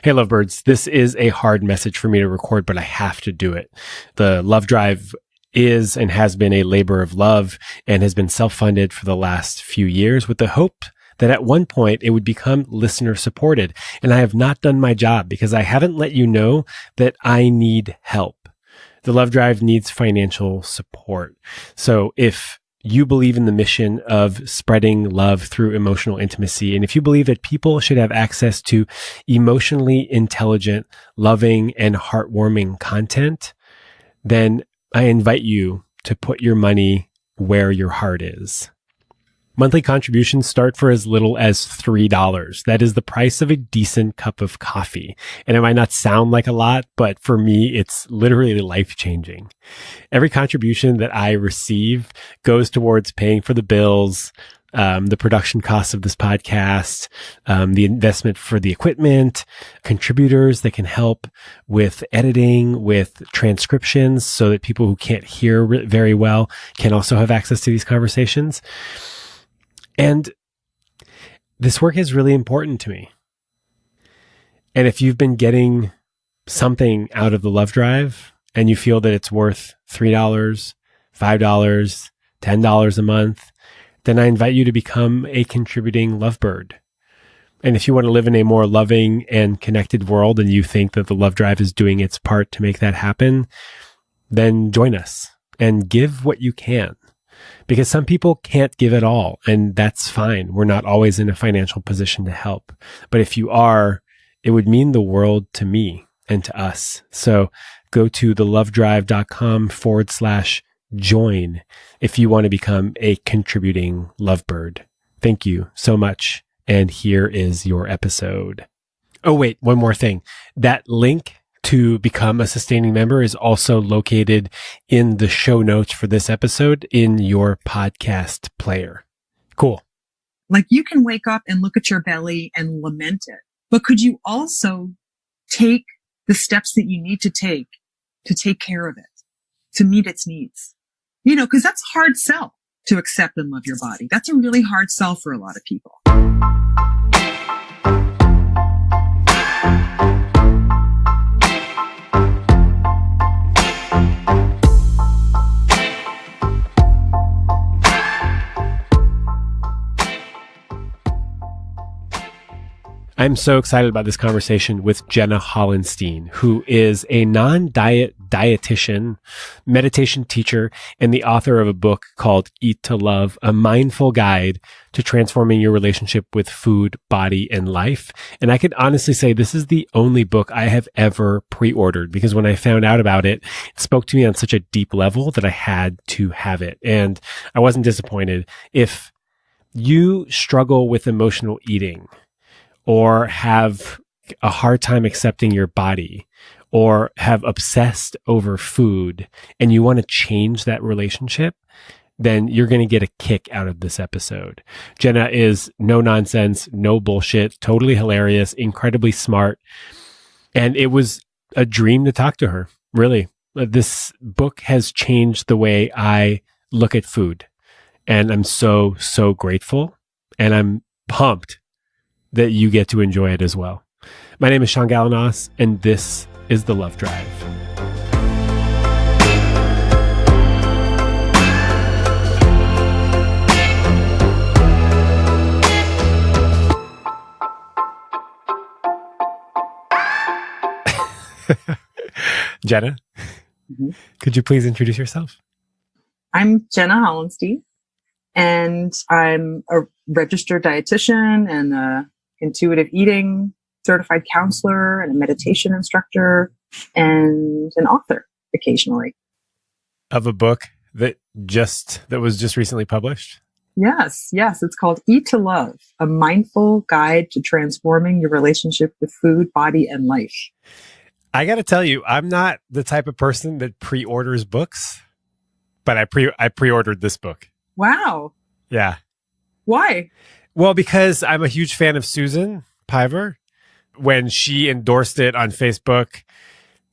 Hey, lovebirds. This is a hard message for me to record, but I have to do it. The Love Drive is and has been a labor of love and has been self-funded for the last few years with the hope that at one point it would become listener supported. And I have not done my job because I haven't let you know that I need help. The Love Drive needs financial support. So if you believe in the mission of spreading love through emotional intimacy, and if you believe that people should have access to emotionally intelligent, loving, and heartwarming content, then I invite you to put your money where your heart is. Monthly contributions start for as little as $3. That is the price of a decent cup of coffee. And it might not sound like a lot, but for me, it's literally life-changing. Every contribution that I receive goes towards paying for the bills, the production costs of this podcast, the investment for the equipment, contributors that can help with editing, with transcriptions, so that people who can't hear very well can also have access to these conversations. And this work is really important to me. And if you've been getting something out of the Love Drive and you feel that it's worth $3, $5, $10 a month, then I invite you to become a contributing lovebird. And if you want to live in a more loving and connected world and you think that the Love Drive is doing its part to make that happen, then join us and give what you can. Because some people can't give at all, and that's fine. We're not always in a financial position to help. But if you are, it would mean the world to me and to us. So go to thelovedrive.com/join if you want to become a contributing lovebird. Thank you so much. And here is your episode. Oh, wait, one more thing. That link to become a sustaining member is also located in the show notes for this episode in your podcast player. Cool. Like, you can wake up and look at your belly and lament it, but could you also take the steps that you need to take care of it, to meet its needs? You know, because that's a hard sell to accept and love your body. That's a really hard sell for a lot of people. I'm so excited about this conversation with Jenna Hollenstein, who is a non-diet dietitian, meditation teacher, and the author of a book called Eat to Love, a mindful guide to transforming your relationship with food, body, and life. And I can honestly say this is the only book I have ever pre-ordered, because when I found out about it, it spoke to me on such a deep level that I had to have it. And I wasn't disappointed. If you struggle with emotional eating, or have a hard time accepting your body, or have obsessed over food, and you want to change that relationship, then you're going to get a kick out of this episode. Jenna is no nonsense, no bullshit, totally hilarious, incredibly smart. And it was a dream to talk to her, really. This book has changed the way I look at food. And I'm so, so grateful. And I'm pumped that you get to enjoy it as well. My name is Sean Galanos, and this is The Love Drive. Jenna, could you please introduce yourself? I'm Jenna Hollenstein, and I'm a registered dietitian and a intuitive eating certified counselor and a meditation instructor and an author occasionally. Of a book that was just recently published? Yes. It's called Eat to Love, a mindful guide to transforming your relationship with food, body, and life. I got to tell you, I'm not the type of person that pre-orders books, but I pre-ordered this book. Wow. Yeah. Why? Well, because I'm a huge fan of Susan Piver. When she endorsed it on Facebook,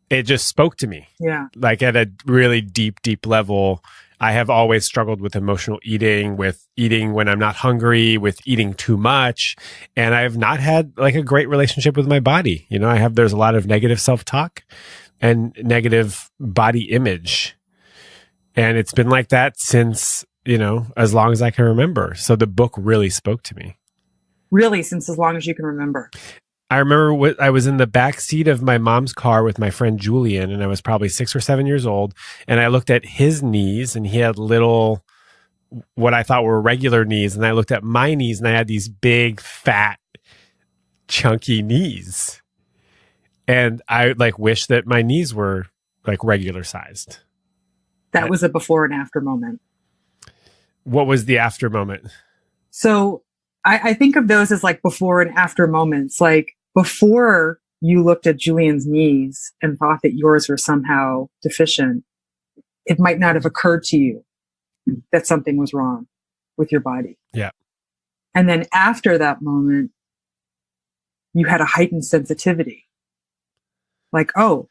it just spoke to me. Yeah. Like at a really deep, deep level. I have always struggled with emotional eating, with eating when I'm not hungry, with eating too much. And I've not had like a great relationship with my body. You know, there's a lot of negative self-talk and negative body image. And it's been like that since, you know, as long as I can remember. So the book really spoke to me. Really, since as long as you can remember. I remember I was in the back seat of my mom's car with my friend Julian, and I was probably 6 or 7 years old. And I looked at his knees, and he had little, what I thought were regular knees. And I looked at my knees, and I had these big, fat, chunky knees. And I like wish that my knees were like regular sized. That was a before and after moment. What was the after moment? So I think of those as like before and after moments. Like before you looked at Julian's knees and thought that yours were somehow deficient, it might not have occurred to you that something was wrong with your body. Yeah. And then after that moment, you had a heightened sensitivity. Like, oh,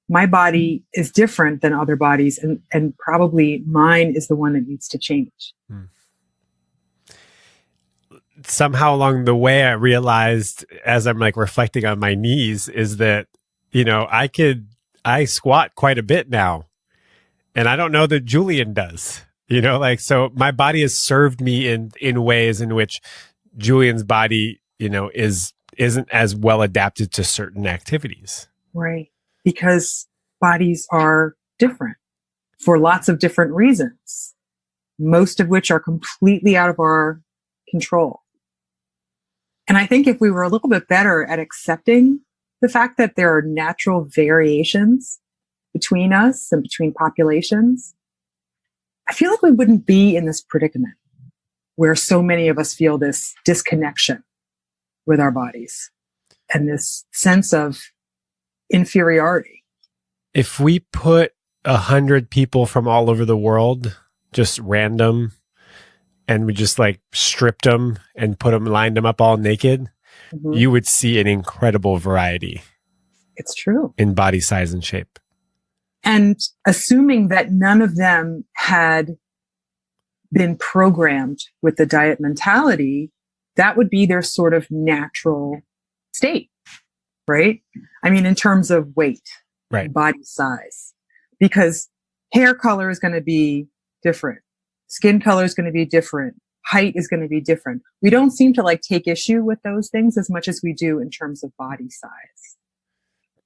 my body is different than other bodies, and probably mine is the one that needs to change. Somehow along the way, I realized as I'm like reflecting on my knees is that, you know, I squat quite a bit now, and I don't know that Julian does, you know, like, so my body has served me in ways in which Julian's body, you know, isn't as well adapted to certain activities. Right. Because bodies are different for lots of different reasons, most of which are completely out of our control. And I think if we were a little bit better at accepting the fact that there are natural variations between us and between populations, I feel like we wouldn't be in this predicament where so many of us feel this disconnection with our bodies and this sense of inferiority. If we put 100 people from all over the world, just random, and we just like stripped them and lined them up all naked, you would see an incredible variety. It's true. In body size and shape. And assuming that none of them had been programmed with the diet mentality, that would be their sort of natural state, right? I mean, in terms of weight, right, body size, because hair color is going to be different. Skin color is going to be different. Height is going to be different. We don't seem to like take issue with those things as much as we do in terms of body size.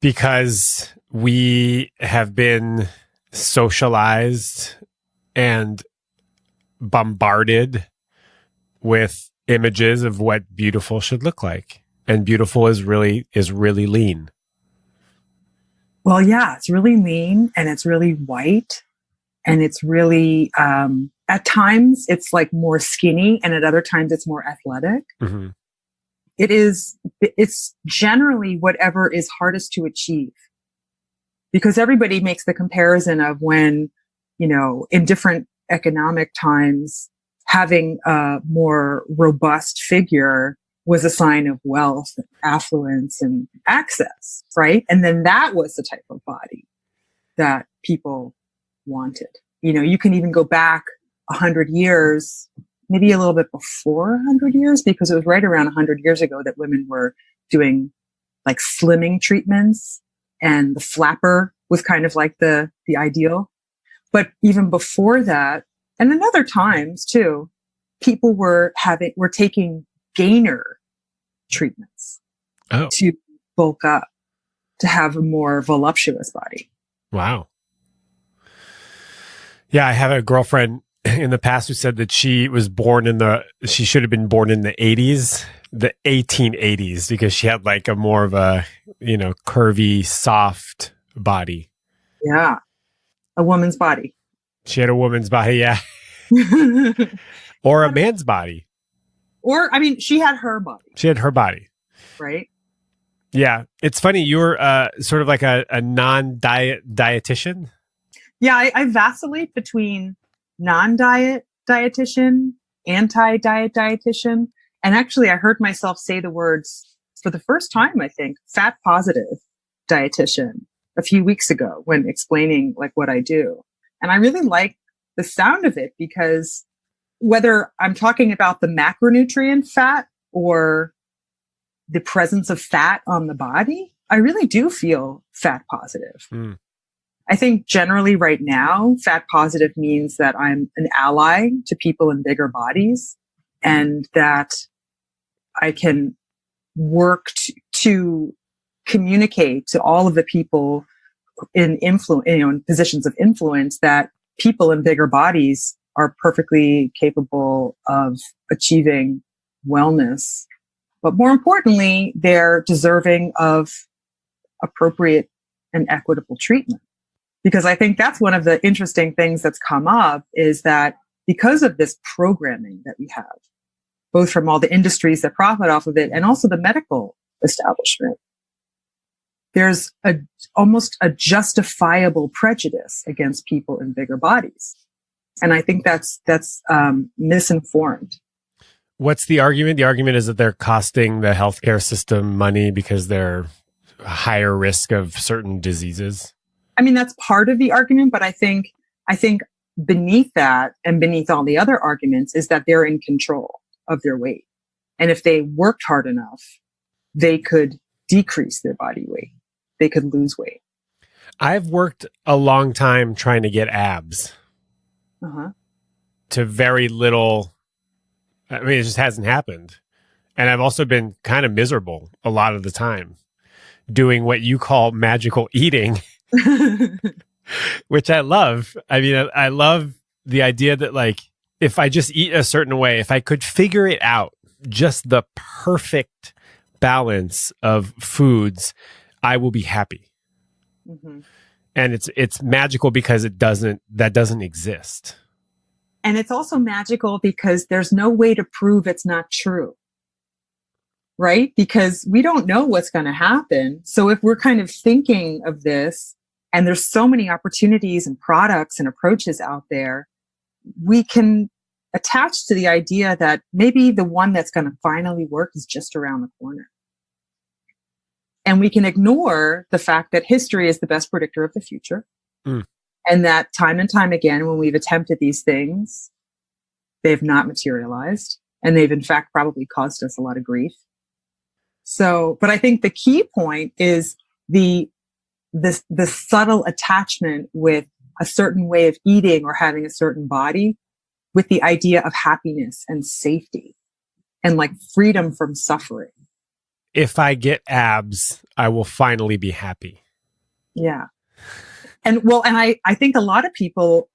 Because we have been socialized and bombarded with images of what beautiful should look like. And beautiful is really lean. Well, yeah, it's really lean and it's really white and it's really, at times it's like more skinny and at other times it's more athletic. Mm-hmm. It's generally whatever is hardest to achieve, because everybody makes the comparison of when, you know, in different economic times, having a more robust figure was a sign of wealth, affluence, and access, right? And then that was the type of body that people wanted. You know, you can even go back 100 years, maybe a little bit before 100 years, because it was right around 100 years ago that women were doing like slimming treatments, and the flapper was kind of like the ideal. But even before that, and in other times too, people were taking gainer treatments to bulk up, to have a more voluptuous body. Wow. Yeah, I have a girlfriend in the past who said that she should have been born in the 80s, the 1880s, because she had like a more of a, you know, curvy, soft body. Yeah. A woman's body. She had a woman's body, yeah. Or a man's body. Or, I mean, she had her body. She had her body. Right? Yeah. It's funny. You were sort of like a non-dietitian. Yeah, I vacillate between non-diet dietitian, anti-diet dietitian. And actually, I heard myself say the words for the first time, I think, fat positive dietitian. a few weeks ago when explaining like what I do. And I really like the sound of it because whether I'm talking about the macronutrient fat or the presence of fat on the body, I really do feel fat positive. I think generally right now, fat positive means that I'm an ally to people in bigger bodies and that I can work to communicate to all of the people in in positions of influence that people in bigger bodies are perfectly capable of achieving wellness. But more importantly, they're deserving of appropriate and equitable treatment. Because I think that's one of the interesting things that's come up is that because of this programming that we have, both from all the industries that profit off of it and also the medical establishment, there's almost a justifiable prejudice against people in bigger bodies. And I think that's misinformed. What's the argument? The argument is that they're costing the healthcare system money because they're a higher risk of certain diseases. I mean, that's part of the argument, but I think beneath that and beneath all the other arguments is that they're in control of their weight. And if they worked hard enough, they could decrease their body weight. They could lose weight. I've worked a long time trying to get abs to very little. I mean, it just hasn't happened. And I've also been kind of miserable a lot of the time doing what you call magical eating, which I love. I mean, I love the idea that like, if I just eat a certain way, if I could figure it out, just the perfect balance of foods, I will be happy. And it's magical because that doesn't exist. And it's also magical because there's no way to prove it's not true. Right? Because we don't know what's going to happen. So if we're kind of thinking of this and there's so many opportunities and products and approaches out there, we can attach to the idea that maybe the one that's going to finally work is just around the corner. And we can ignore the fact that history is the best predictor of the future. And that time and time again, when we've attempted these things, they've not materialized. And they've in fact probably caused us a lot of grief. So, but I think the key point is the subtle attachment with a certain way of eating or having a certain body with the idea of happiness and safety and like freedom from suffering. If I get abs, I will finally be happy. Yeah. And well, and I think a lot of people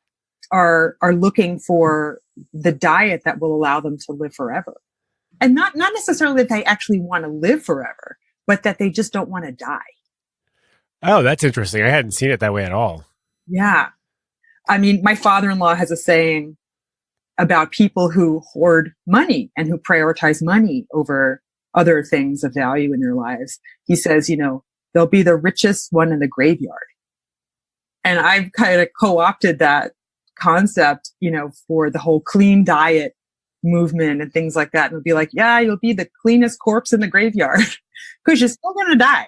are looking for the diet that will allow them to live forever. And not necessarily that they actually want to live forever, but that they just don't want to die. Oh, that's interesting. I hadn't seen it that way at all. Yeah. I mean, my father-in-law has a saying about people who hoard money and who prioritize money over other things of value in their lives. He says, they'll be the richest one in the graveyard. And I've kind of co-opted that concept, for the whole clean diet movement and things like that. And it'll be like, yeah, you'll be the cleanest corpse in the graveyard because you're still going to die.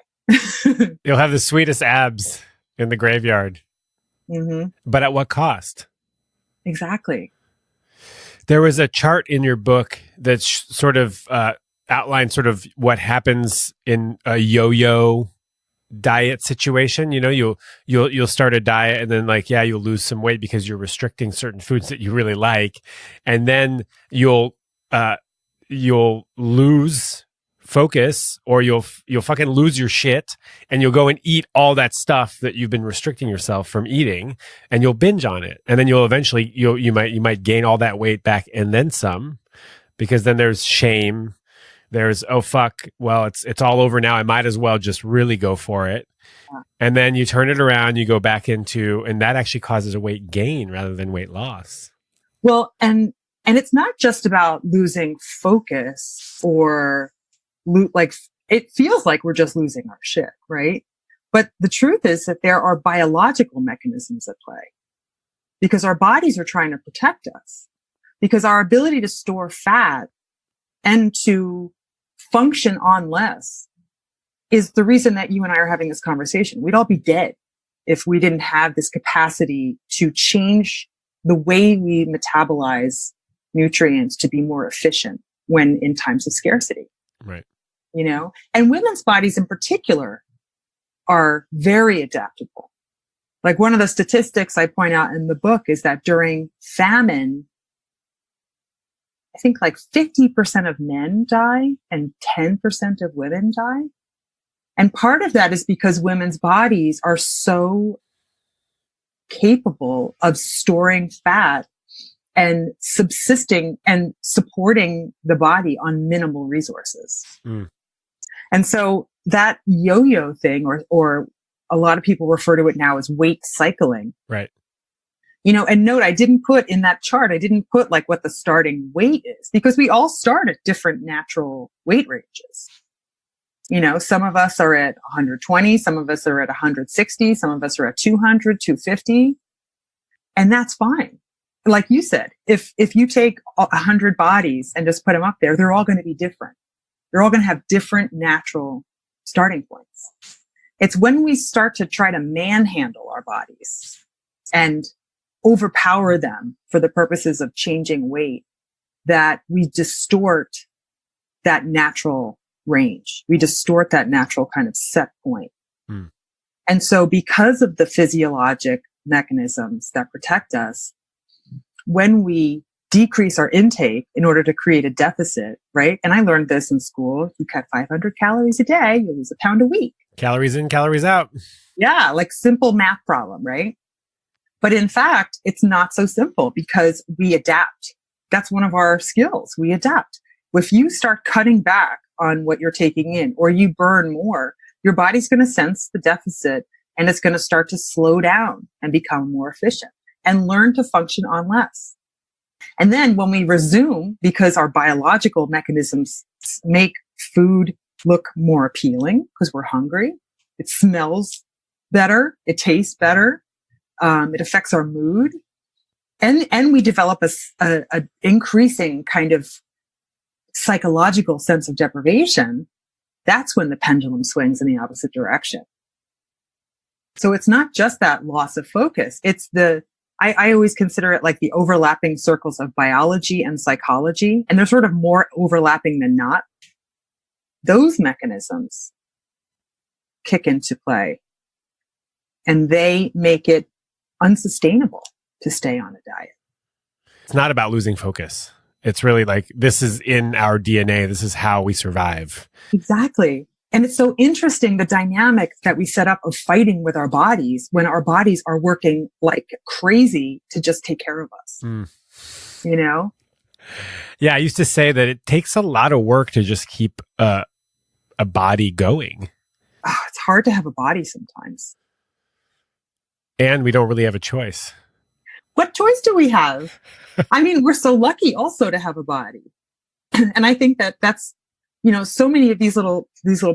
You'll have the sweetest abs in the graveyard. But at what cost? Exactly. There was a chart in your book that sort of outlined sort of what happens in a yo-yo diet situation. You'll start a diet and then you'll lose some weight because you're restricting certain foods that you really like, and then you'll lose focus, or you'll fucking lose your shit, and you'll go and eat all that stuff that you've been restricting yourself from eating, and you'll binge on it, and then you'll eventually you might gain all that weight back and then some, because then there's shame. There's, oh, fuck, well, it's all over now. I might as well just really go for it. Yeah. And then you turn it around, you go back into, and that actually causes a weight gain rather than weight loss. Well, and it's not just about losing focus or it feels like we're just losing our shit, right? But the truth is that there are biological mechanisms at play because our bodies are trying to protect us, because our ability to store fat and to function on less is the reason that you and I are having this conversation. We'd all be dead if we didn't have this capacity to change the way we metabolize nutrients to be more efficient when in times of scarcity. Right. And women's bodies in particular are very adaptable. Like one of the statistics I point out in the book is that during famine, I think like 50% of men die and 10% of women die. And part of that is because women's bodies are so capable of storing fat and subsisting and supporting the body on minimal resources. Mm. And so that yo-yo thing, or a lot of people refer to it now as weight cycling. Right. And note, I didn't put in that chart, I didn't put like what the starting weight is, because we all start at different natural weight ranges. Some of us are at 120, some of us are at 160, some of us are at 200, 250. And that's fine. Like you said, if you take 100 bodies and just put them up there, they're all going to be different. They're all going to have different natural starting points. It's when we start to try to manhandle our bodies and overpower them for the purposes of changing weight that we distort that natural range. We distort that natural kind of set point. Mm. And so because of the physiologic mechanisms that protect us, when we decrease our intake in order to create a deficit, right? And I learned this in school. If you cut 500 calories a day, you lose a pound a week. Calories in, calories out. Yeah, like simple math problem, right? But in fact, it's not so simple because we adapt. That's one of our skills. We adapt. If you start cutting back on what you're taking in or you burn more, your body's going to sense the deficit and it's going to start to slow down and become more efficient and learn to function on less. And then when we resume, because our biological mechanisms make food look more appealing because we're hungry, it smells better, it tastes better, it affects our mood, and we develop a increasing kind of psychological sense of deprivation. That's when the pendulum swings in the opposite direction. So it's not just that loss of focus. It's I always consider it like the overlapping circles of biology and psychology. And they're sort of more overlapping than not. Those mechanisms kick into play and they make it unsustainable to stay on a diet. It's not about losing focus. It's really like, this is in our DNA. This is how we survive. Exactly. And it's so interesting, the dynamic that we set up of fighting with our bodies when our bodies are working like crazy to just take care of us. Mm. Yeah, I used to say that it takes a lot of work to just keep a body going. Oh, it's hard to have a body sometimes. And we don't really have a choice. What choice do we have? I mean, we're so lucky also to have a body. And I think that's, so many of these little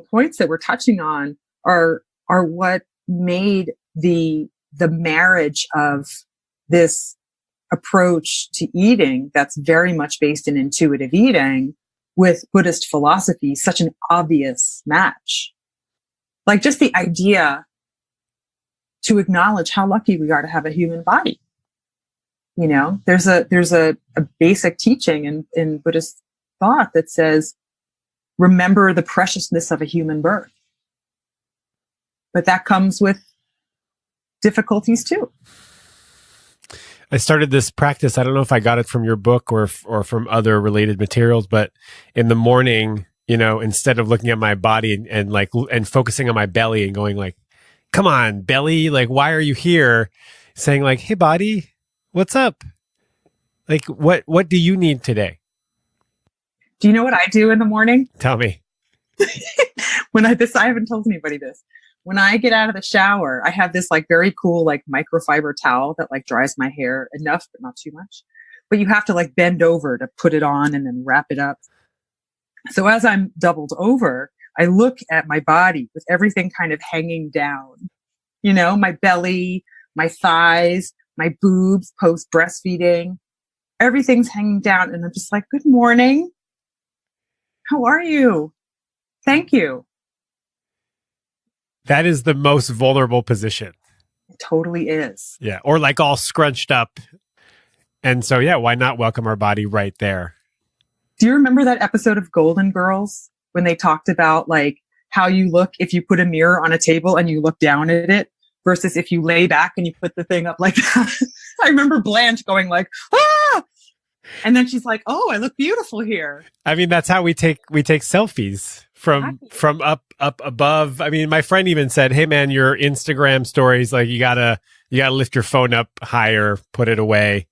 points that we're touching on are what made the marriage of this approach to eating that's very much based in intuitive eating with Buddhist philosophy such an obvious match. Like just the idea to acknowledge how lucky we are to have a human body. There's a basic teaching in Buddhist thought that says, remember the preciousness of a human birth. But that comes with difficulties too. I started this practice. I don't know if I got it from your book or from other related materials, but in the morning, instead of looking at my body and focusing on my belly and going like, come on, belly, like, why are you here? Saying like, hey, body, what's up? Like, what do you need today? Do you know what I do in the morning? Tell me. I haven't told anybody this. When I get out of the shower, I have this like very cool, like microfiber towel that like dries my hair enough, but not too much. But you have to like bend over to put it on and then wrap it up. So as I'm doubled over, I look at my body with everything kind of hanging down, my belly, my thighs, my boobs post breastfeeding, everything's hanging down. And I'm just like, good morning. How are you? Thank you. That is the most vulnerable position. It totally is. Yeah. Or like all scrunched up. And so, yeah, why not welcome our body right there? Do you remember that episode of Golden Girls when they talked about like how you look if you put a mirror on a table and you look down at it versus if you lay back and you put the thing up like that? I remember Blanche going like, ah! And then she's like, oh, I look beautiful here. I mean, that's how we take selfies from up above. I mean, my friend even said, hey man, your Instagram stories, like you gotta lift your phone up higher, put it away,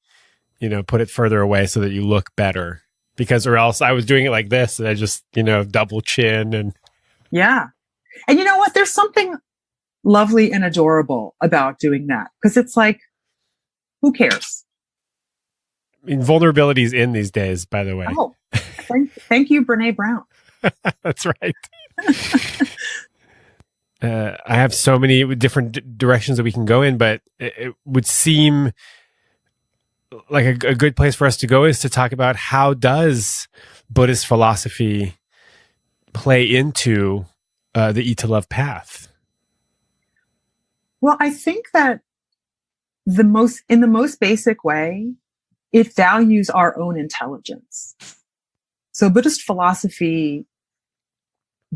put it further away so that you look better. Because or else I was doing it like this and I just, double chin and. Yeah. And you know what? There's something lovely and adorable about doing that because it's like, who cares? I mean, vulnerability is in these days, by the way. Oh, thank you, Brene Brown. That's right. I have so many different directions that we can go in, but it would seem like a good place for us to go is to talk about how does Buddhist philosophy play into the Eat to Love path? Well, I think that in the most basic way, it values our own intelligence. So Buddhist philosophy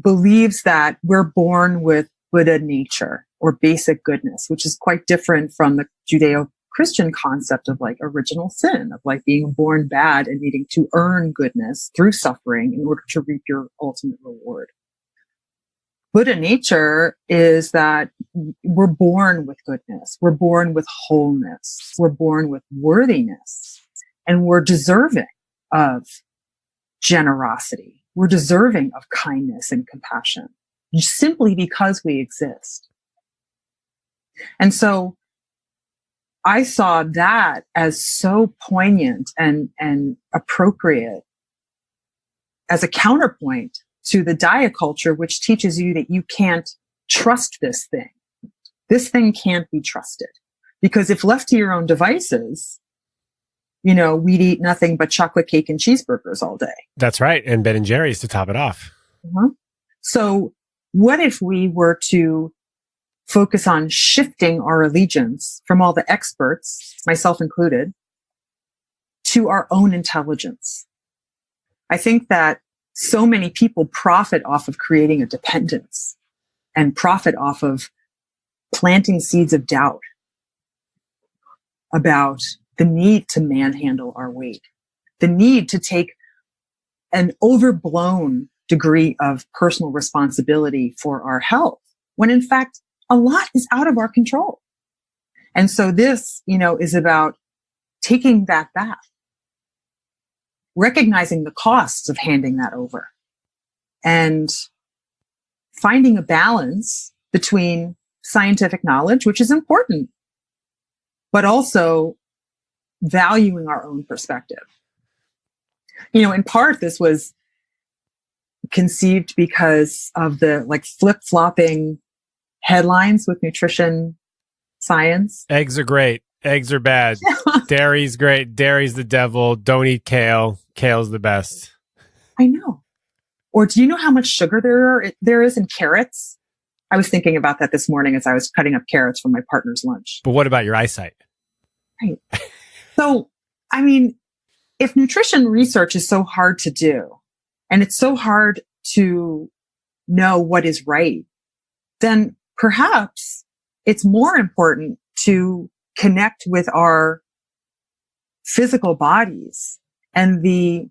believes that we're born with Buddha nature or basic goodness, which is quite different from the Judeo-Christian concept of like original sin, of like being born bad and needing to earn goodness through suffering in order to reap your ultimate reward. Buddha nature is that we're born with goodness. We're born with wholeness. We're born with worthiness. And we're deserving of generosity. We're deserving of kindness and compassion simply because we exist. And so I saw that as so poignant and appropriate as a counterpoint to the diet culture, which teaches you that you can't trust this thing. This thing can't be trusted because if left to your own devices, we'd eat nothing but chocolate cake and cheeseburgers all day. That's right. And Ben and Jerry's to top it off. Uh-huh. So what if we were to focus on shifting our allegiance from all the experts, myself included, to our own intelligence? I think that so many people profit off of creating a dependence and profit off of planting seeds of doubt about the need to manhandle our weight, the need to take an overblown degree of personal responsibility for our health, when in fact, a lot is out of our control. And so this, is about taking that back, recognizing the costs of handing that over, and finding a balance between scientific knowledge, which is important, but also valuing our own perspective. In part, this was conceived because of the flip-flopping headlines with nutrition science. Eggs are great. Eggs are bad. Dairy's great. Dairy's the devil. Don't eat kale. Kale's the best. I know. Or do you know how much sugar there is in carrots? I was thinking about that this morning as I was cutting up carrots for my partner's lunch. But what about your eyesight? Right. So, if nutrition research is so hard to do, and it's so hard to know what is right, then perhaps it's more important to connect with our physical bodies and the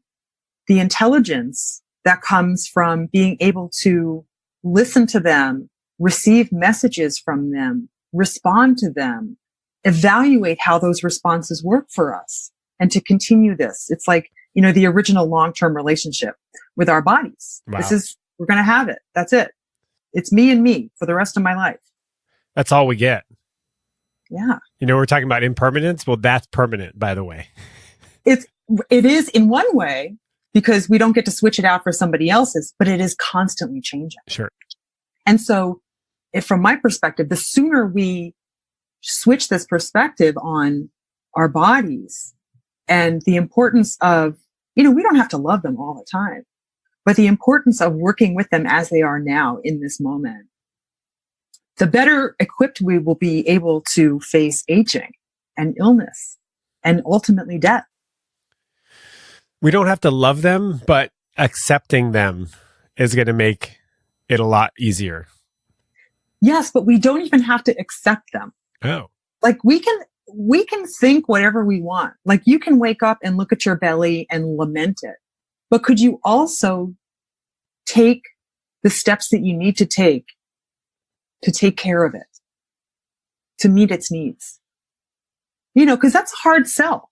intelligence that comes from being able to listen to them, receive messages from them, respond to them, evaluate how those responses work for us, and to continue this. It's like, the original long-term relationship with our bodies. Wow. We're going to have it. That's it. It's me and me for the rest of my life. That's all we get. Yeah. We're talking about impermanence. Well, that's permanent, by the way. It is in one way because we don't get to switch it out for somebody else's, but it is constantly changing. Sure. And so from my perspective, the sooner we switch this perspective on our bodies and the importance of, we don't have to love them all the time, but the importance of working with them as they are now in this moment, the better equipped we will be able to face aging and illness and ultimately death. We don't have to love them, but accepting them is going to make it a lot easier. Yes, but we don't even have to accept them. Oh. Like we can think whatever we want. Like you can wake up and look at your belly and lament it. But could you also take the steps that you need to take care of it, to meet its needs? You know, because that's a hard sell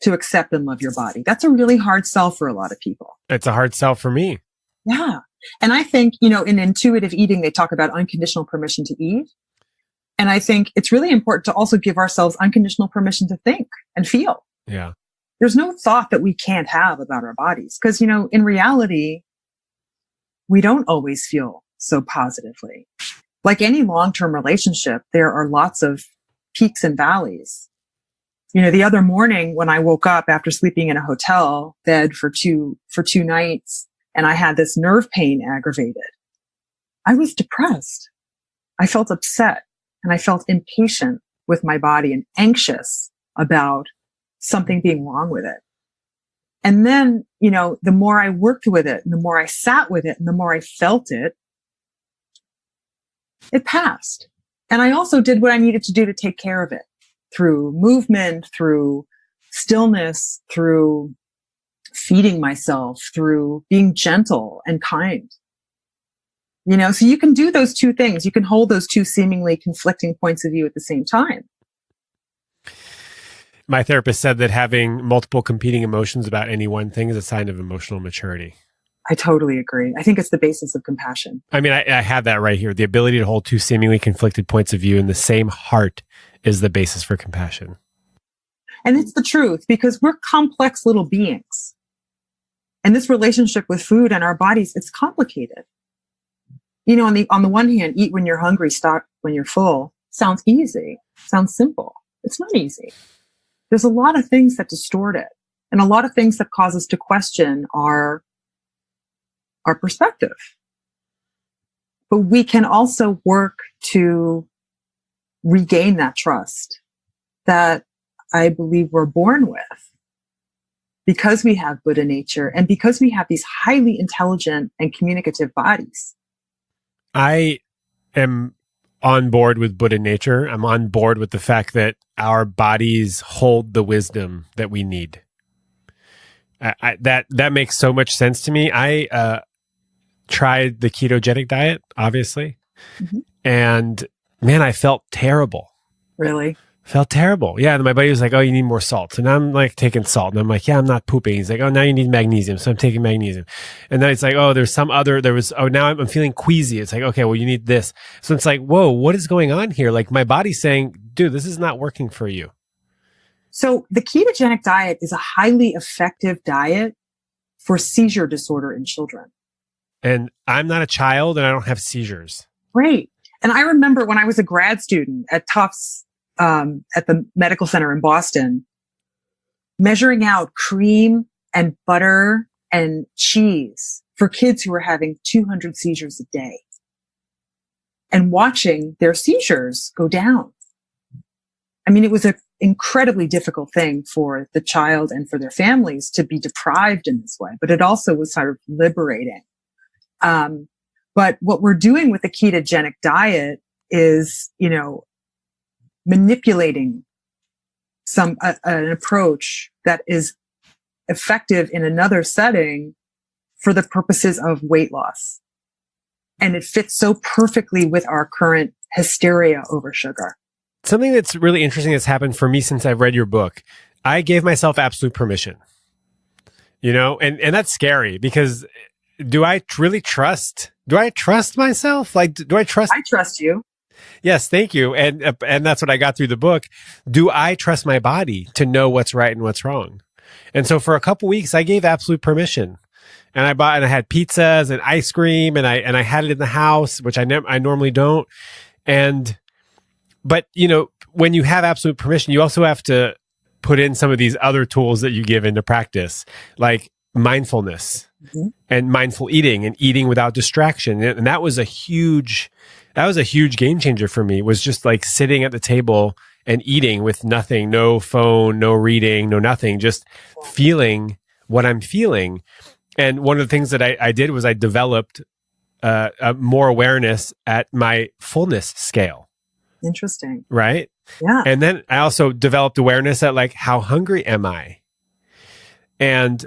to accept and love your body. That's a really hard sell for a lot of people. It's a hard sell for me. Yeah. And I think, you know, in intuitive eating, they talk about unconditional permission to eat. And I think it's really important to also give ourselves unconditional permission to think and feel. Yeah. There's no thought that we can't have about our bodies. Because, you know, in reality, we don't always feel so positively. Like any long-term relationship, there are lots of peaks and valleys. You know, the other morning when I woke up after sleeping in a hotel bed for two nights and I had this nerve pain aggravated, I was depressed. I felt upset and I felt impatient with my body and anxious about something being wrong with it. And then, you know, the more I worked with it and the more I sat with it and the more I felt it, it passed. And I also did what I needed to do to take care of it through movement, through stillness, through feeding myself, through being gentle and kind. You know, so you can do those two things. You can hold those two seemingly conflicting points of view at the same time. My therapist said that having multiple competing emotions about any one thing is a sign of emotional maturity. I totally agree. I think it's the basis of compassion. I mean, I have that right here. The ability to hold two seemingly conflicted points of view in the same heart is the basis for compassion. And it's the truth because we're complex little beings. And this relationship with food and our bodies, it's complicated. You know, on the one hand, eat when you're hungry, stop when you're full. Sounds easy. Sounds simple. It's not easy. There's a lot of things that distort it and a lot of things that cause us to question our perspective. But we can also work to regain that trust that I believe we're born with because we have Buddha nature and because we have these highly intelligent and communicative bodies. I am on board with Buddha nature. I'm on board with the fact that our bodies hold the wisdom that we need. That makes so much sense to me. I tried the ketogenic diet, obviously, and man, I felt terrible. Really? Felt terrible. Yeah. And my buddy was like, oh, you need more salt. And I'm like taking salt. And I'm like, yeah, I'm not pooping. He's like, oh, now you need magnesium. So I'm taking magnesium. And then it's like, oh, now I'm feeling queasy. It's like, okay, well, you need this. So it's like, whoa, what is going on here? Like my body's saying, dude, this is not working for you. So the ketogenic diet is a highly effective diet for seizure disorder in children. And I'm not a child and I don't have seizures. Great. And I remember when I was a grad student at Tufts, at the medical center in Boston, measuring out cream and butter and cheese for kids who were having 200 seizures a day and watching their seizures go down. I mean, it was an incredibly difficult thing for the child and for their families to be deprived in this way, but it also was sort of liberating. But what we're doing with the ketogenic diet is, you know, manipulating an approach that is effective in another setting for the purposes of weight loss. And it fits so perfectly with our current hysteria over sugar. Something that's really interesting that's happened for me since I've read your book. I gave myself absolute permission, you know, and that's scary because do I really trust myself? Like, do I trust? I trust you. Yes, thank you. And that's what I got through the book. Do I trust my body to know what's right and what's wrong? And so for a couple weeks, I gave absolute permission. And I had pizzas and ice cream and I had it in the house, which I normally don't. But you know, when you have absolute permission, you also have to put in some of these other tools that you give into practice, like mindfulness and mindful eating and eating without distraction. And that was a huge That was a huge game changer for me, was just like sitting at the table and eating with nothing, no phone, no reading, no nothing, just feeling what I'm feeling. And one of the things that I did was I developed more awareness at my fullness scale. Interesting. Right? Yeah. And then I also developed awareness at like, how hungry am I? And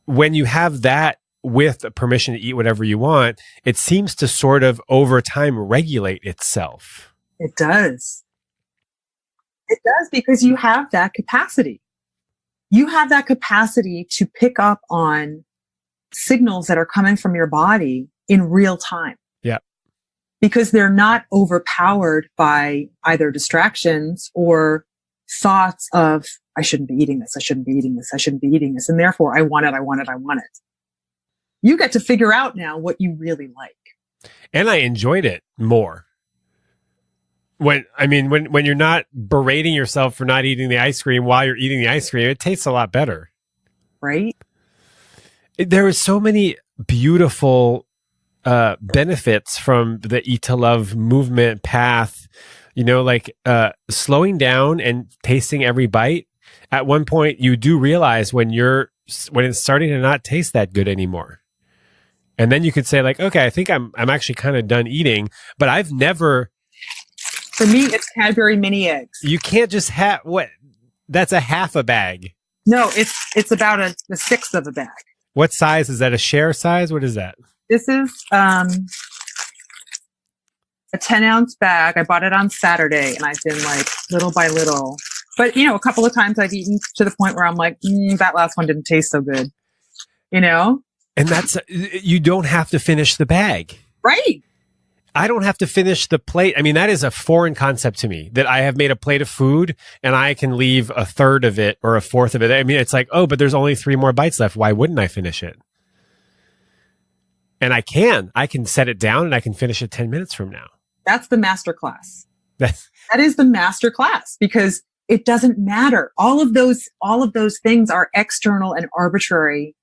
when you have that with permission to eat whatever you want, it seems to sort of over time regulate itself. It does. It does, because you have that capacity. You have that capacity to pick up on signals that are coming from your body in real time. Yeah. Because they're not overpowered by either distractions or thoughts of, I shouldn't be eating this, I shouldn't be eating this, I shouldn't be eating this, and therefore I want it, I want it, I want it. You get to figure out now what you really like. And I enjoyed it more. When you're not berating yourself for not eating the ice cream while you're eating the ice cream, it tastes a lot better. Right? There were so many beautiful benefits from the Eat to Love movement path, like slowing down and tasting every bite. At one point, you do realize when it's starting to not taste that good anymore. And then you could say like, okay, I think I'm actually kind of done eating, but I've never... For me, it's Cadbury mini eggs. You can't just have what? That's a half a bag. No, it's about a sixth of a bag. What size is that? A share size? What is that? This is a 10-ounce bag. I bought it on Saturday, and I've been like little by little. But a couple of times I've eaten to the point where I'm like, that last one didn't taste so good. And that's you don't have to finish the bag, right? I don't have to finish the plate. I mean, that is a foreign concept to me, that I have made a plate of food and I can leave a third of it or a fourth of it. I mean, it's like, oh, but there's only 3 more bites left. Why wouldn't I finish it? And I can set it down and I can finish it 10 minutes from now. That's the master class. That is the master class, because it doesn't matter. All of those things are external and arbitrary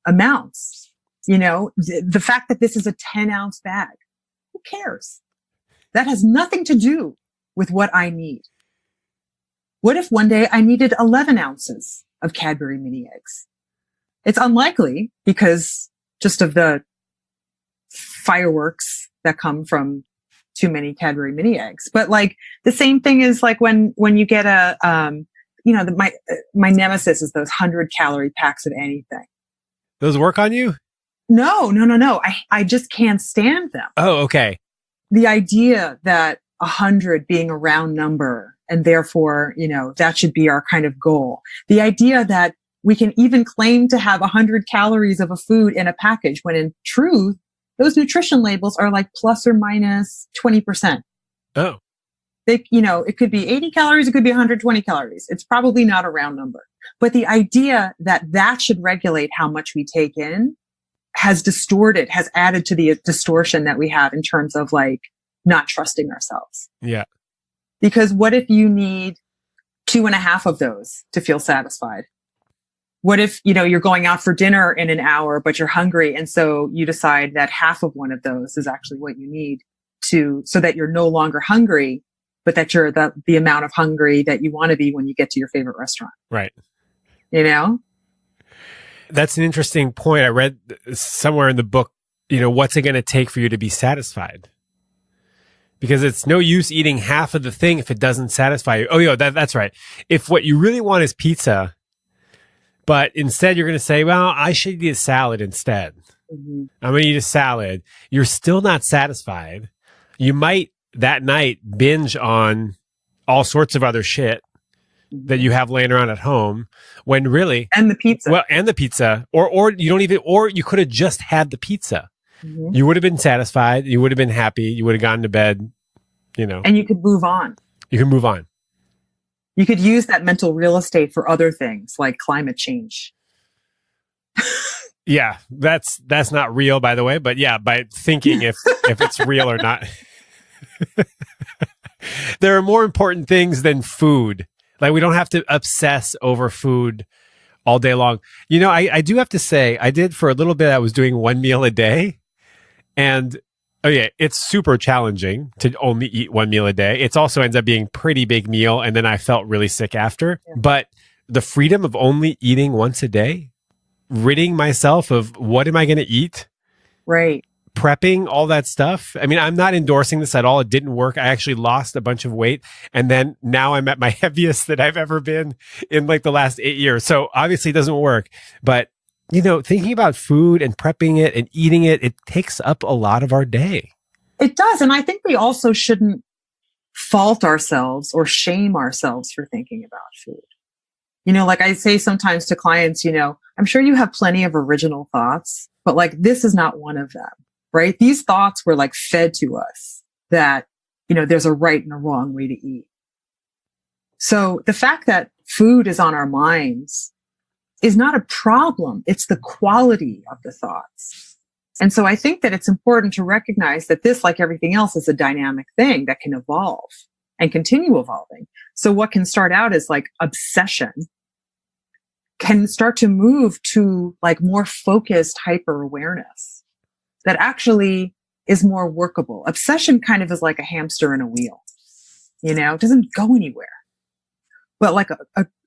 amounts. The fact that this is a 10-ounce bag, who cares? That has nothing to do with what I need. What if one day I needed 11 ounces of Cadbury mini eggs? It's unlikely, because just of the fireworks that come from too many Cadbury mini eggs. But like the same thing is like when you get my nemesis is those 100-calorie packs of anything. Those work on you? No. I just can't stand them. Oh, okay. The idea that 100 being a round number, and therefore, that should be our kind of goal. The idea that we can even claim to have 100 calories of a food in a package, when in truth, those nutrition labels are like plus or minus 20%. Oh. It could be 80 calories, it could be 120 calories. It's probably not a round number. But the idea that should regulate how much we take in has added to the distortion that we have in terms of like not trusting ourselves. Yeah. Because what if you need 2.5 of those to feel satisfied? What if, you're going out for dinner in an hour, but you're hungry. And so you decide that half of one of those is actually what you need so that you're no longer hungry, but that you're the amount of hungry that you want to be when you get to your favorite restaurant. Right. That's an interesting point. I read somewhere in the book, what's it going to take for you to be satisfied? Because it's no use eating half of the thing if it doesn't satisfy you. Oh, that's right. If what you really want is pizza, but instead you're going to say, well, I should eat a salad instead. Mm-hmm. I'm going to eat a salad. You're still not satisfied. You might that night binge on all sorts of other shit that you have laying around at home, when really... And the pizza. Well, and the pizza. Or you don't even... Or you could have just had the pizza. Mm-hmm. You would have been satisfied. You would have been happy. You would have gone to bed, And you could move on. You can move on. You could use that mental real estate for other things, like climate change. Yeah, that's not real, by the way. But yeah, by thinking if it's real or not. There are more important things than food. Like, we don't have to obsess over food all day long. I do have to say, I did for a little bit, I was doing 1 meal a day. And Oh yeah, it's super challenging to only eat one meal a day. It also ends up being pretty big meal, and then I felt really sick after. Yeah. But the freedom of only eating once a day, ridding myself of what am I going to eat, Right. prepping all that stuff. I mean, I'm not endorsing this at all. It didn't work. I actually lost a bunch of weight, and then now I'm at my heaviest that I've ever been in like the last 8 years. So obviously it doesn't work, but thinking about food and prepping it and eating it, it takes up a lot of our day. It does. And I think we also shouldn't fault ourselves or shame ourselves for thinking about food. Like I say sometimes to clients, I'm sure you have plenty of original thoughts, but like this is not one of them, right? These thoughts were like fed to us that, there's a right and a wrong way to eat. So the fact that food is on our minds is not a problem. It's the quality of the thoughts. And so I think that it's important to recognize that this, like everything else, is a dynamic thing that can evolve and continue evolving. So what can start out as like obsession can start to move to like more focused hyper awareness that actually is more workable. Obsession kind of is like a hamster in a wheel, it doesn't go anywhere. But like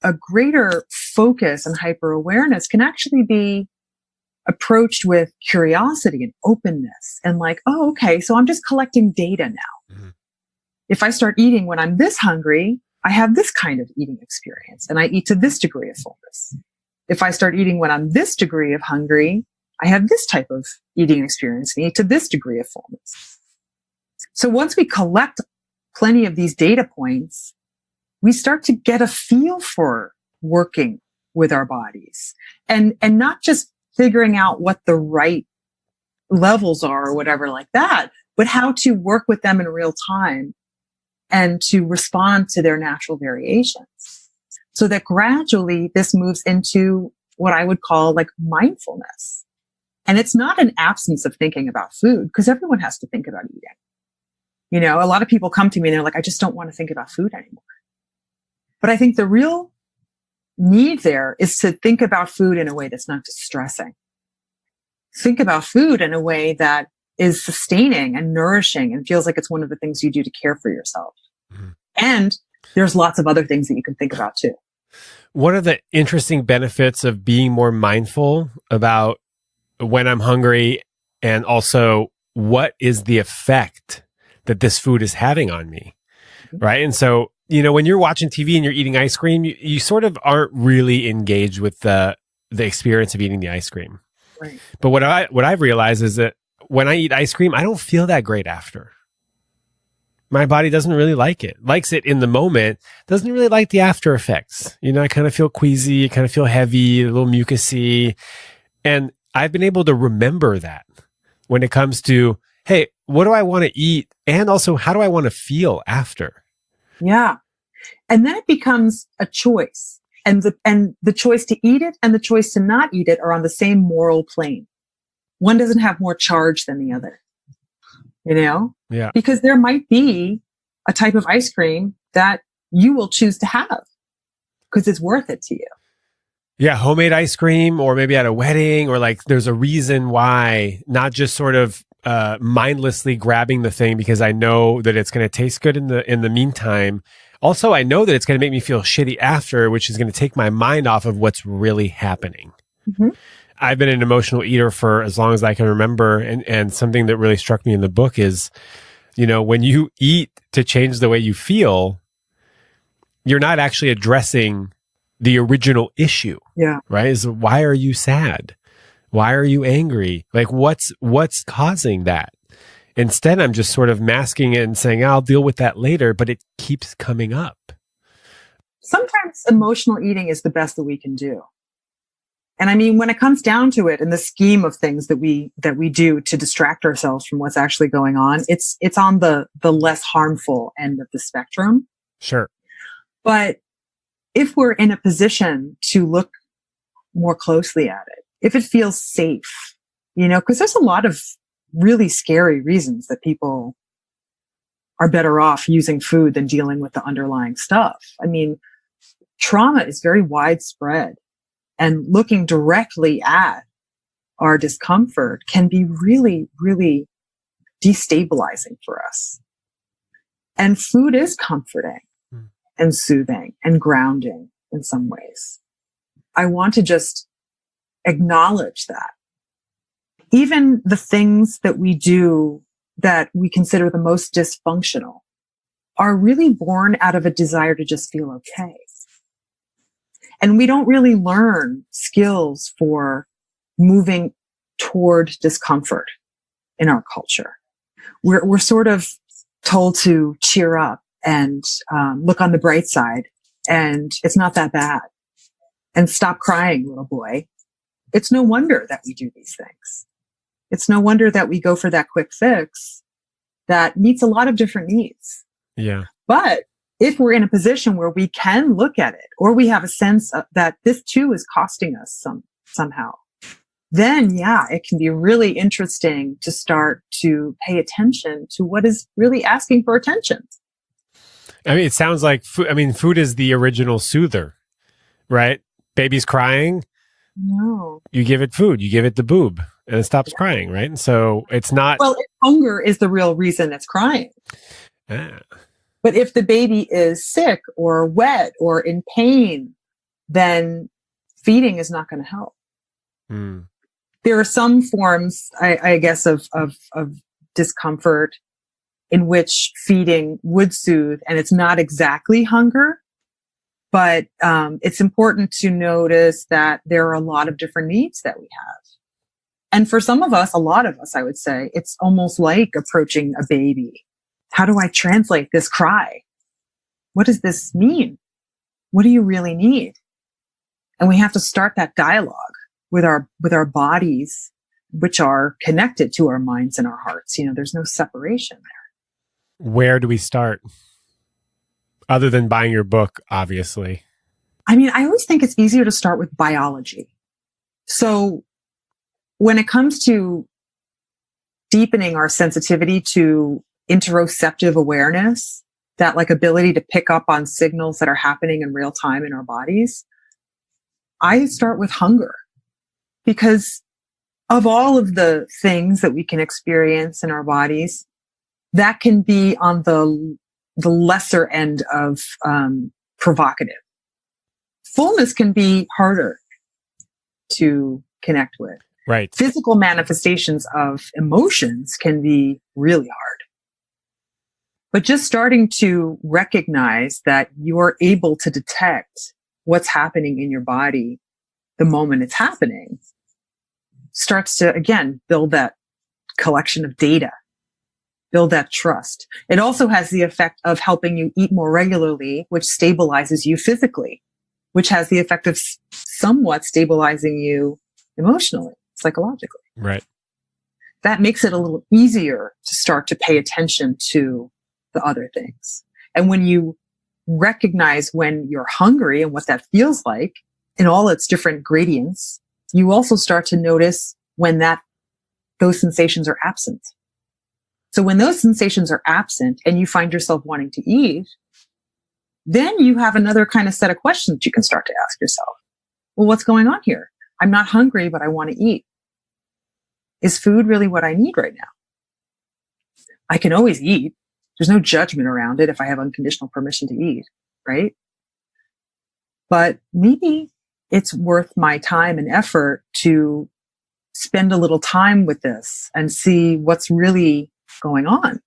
a greater focus and hyper awareness can actually be approached with curiosity and openness and like, oh, okay, so I'm just collecting data now. Mm-hmm. If I start eating when I'm this hungry, I have this kind of eating experience and I eat to this degree of fullness. If I start eating when I'm this degree of hungry, I have this type of eating experience and eat to this degree of fullness. So once we collect plenty of these data points, we start to get a feel for working with our bodies and not just figuring out what the right levels are or whatever like that, but how to work with them in real time and to respond to their natural variations. So that gradually this moves into what I would call like mindfulness. And it's not an absence of thinking about food because everyone has to think about eating. A lot of people come to me and they're like, I just don't want to think about food anymore. But I think the real need there is to think about food in a way that's not distressing. Think about food in a way that is sustaining and nourishing and feels like it's one of the things you do to care for yourself. Mm-hmm. And there's lots of other things that you can think about too. What are the interesting benefits of being more mindful about when I'm hungry, and also what is the effect that this food is having on me? Mm-hmm. Right. And so, when you're watching TV and you're eating ice cream, you sort of aren't really engaged with the experience of eating the ice cream. Right. But what I've realized is that when I eat ice cream, I don't feel that great after. My body doesn't really like it. Likes it in the moment, doesn't really like the after effects. I kind of feel queasy, I kind of feel heavy, a little mucusy. And I've been able to remember that when it comes to, hey, what do I want to eat? And also, how do I want to feel after? Yeah. And then it becomes a choice. And the choice to eat it and the choice to not eat it are on the same moral plane. One doesn't have more charge than the other. Yeah. Because there might be a type of ice cream that you will choose to have because it's worth it to you. Yeah. Homemade ice cream, or maybe at a wedding, or like there's a reason why, not just sort of mindlessly grabbing the thing because I know that it's going to taste good in the meantime. Also, I know that it's going to make me feel shitty after, which is going to take my mind off of what's really happening. Mm-hmm. I've been an emotional eater for as long as I can remember. And something that really struck me in the book is, when you eat to change the way you feel, you're not actually addressing the original issue. Yeah. Right? Is why are you sad? Why are you angry? Like what's causing that? Instead, I'm just sort of masking it and saying, I'll deal with that later, but it keeps coming up. Sometimes emotional eating is the best that we can do. And I mean, when it comes down to it, in the scheme of things that we do to distract ourselves from what's actually going on, it's on the less harmful end of the spectrum. Sure. But if we're in a position to look more closely at it, if it feels safe, because there's a lot of really scary reasons that people are better off using food than dealing with the underlying stuff. I mean, trauma is very widespread. And looking directly at our discomfort can be really, really destabilizing for us. And food is comforting and soothing and grounding in some ways. I want to just acknowledge that. Even the things that we do that we consider the most dysfunctional are really born out of a desire to just feel okay. And we don't really learn skills for moving toward discomfort in our culture. We're sort of told to cheer up and look on the bright side, and it's not that bad. And stop crying, little boy. It's no wonder that we do these things. It's no wonder that we go for that quick fix that meets a lot of different needs. Yeah. But if we're in a position where we can look at it, or we have a sense that this too is costing us somehow, then yeah, it can be really interesting to start to pay attention to what is really asking for attention. I mean, it sounds like food is the original soother, right? Baby's crying. No. You give it food, you give it the boob, and it stops crying, right? And so it's not. Well, hunger is the real reason it's crying. Ah. But if the baby is sick or wet or in pain, then feeding is not going to help. Mm. There are some forms, I guess, of discomfort in which feeding would soothe, and it's not exactly hunger. But it's important to notice that there are a lot of different needs that we have. And for some of us, a lot of us, I would say, it's almost like approaching a baby. How do I translate this cry? What does this mean? What do you really need? And we have to start that dialogue with our bodies, which are connected to our minds and our hearts. You know, there's no separation there. Where do we start? Other than buying your book, obviously. I mean, I always think it's easier to start with biology. So when it comes to deepening our sensitivity to interoceptive awareness, that like ability to pick up on signals that are happening in real time in our bodies, I start with hunger, because of all of the things that we can experience in our bodies, that can be on the lesser end of provocative. Fullness can be harder to connect with. Right. Physical manifestations of emotions can be really hard. But just starting to recognize that you're able to detect what's happening in your body the moment it's happening starts to, again, build that collection of data. Build that trust. It also has the effect of helping you eat more regularly, which stabilizes you physically, which has the effect of somewhat stabilizing you emotionally, psychologically. Right. That makes it a little easier to start to pay attention to the other things. And when you recognize when you're hungry and what that feels like in all its different gradients, you also start to notice when those sensations are absent. So when those sensations are absent and you find yourself wanting to eat, then you have another kind of set of questions you can start to ask yourself. Well, what's going on here? I'm not hungry, but I want to eat. Is food really what I need right now? I can always eat. There's no judgment around it if I have unconditional permission to eat, right? But maybe it's worth my time and effort to spend a little time with this and see what's really going on.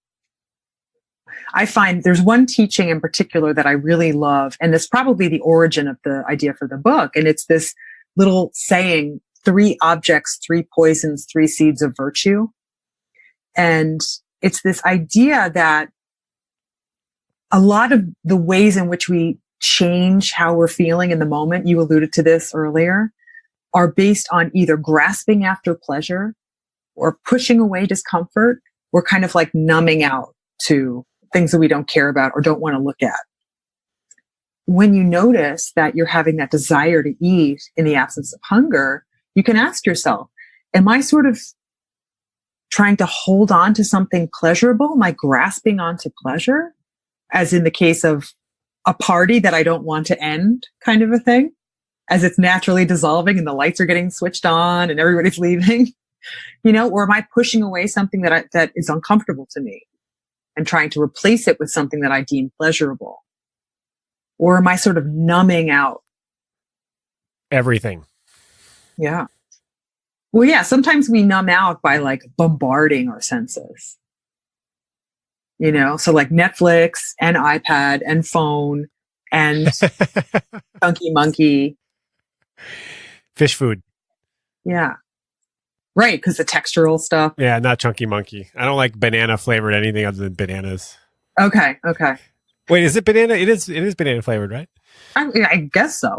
I find there's one teaching in particular that I really love, and it's probably the origin of the idea for the book. And it's this little saying, 3 objects, 3 poisons, 3 seeds of virtue. And it's this idea that a lot of the ways in which we change how we're feeling in the moment, you alluded to this earlier, are based on either grasping after pleasure or pushing away discomfort. We're kind of like numbing out to things that we don't care about or don't want to look at. When you notice that you're having that desire to eat in the absence of hunger, you can ask yourself, am I sort of trying to hold on to something pleasurable? Am I grasping onto pleasure? As in the case of a party that I don't want to end, kind of a thing, as it's naturally dissolving and the lights are getting switched on and everybody's leaving. Or am I pushing away something that is uncomfortable to me and trying to replace it with something that I deem pleasurable? Or am I sort of numbing out everything? Yeah. Well, yeah, sometimes we numb out by like bombarding our senses. So like Netflix and iPad and phone and Chunky Monkey. Fish food. Yeah. Right, because the textural stuff. Yeah, not Chunky Monkey. I don't like banana flavored anything other than bananas. Okay. Wait, is it banana? It is banana flavored, right? I guess so.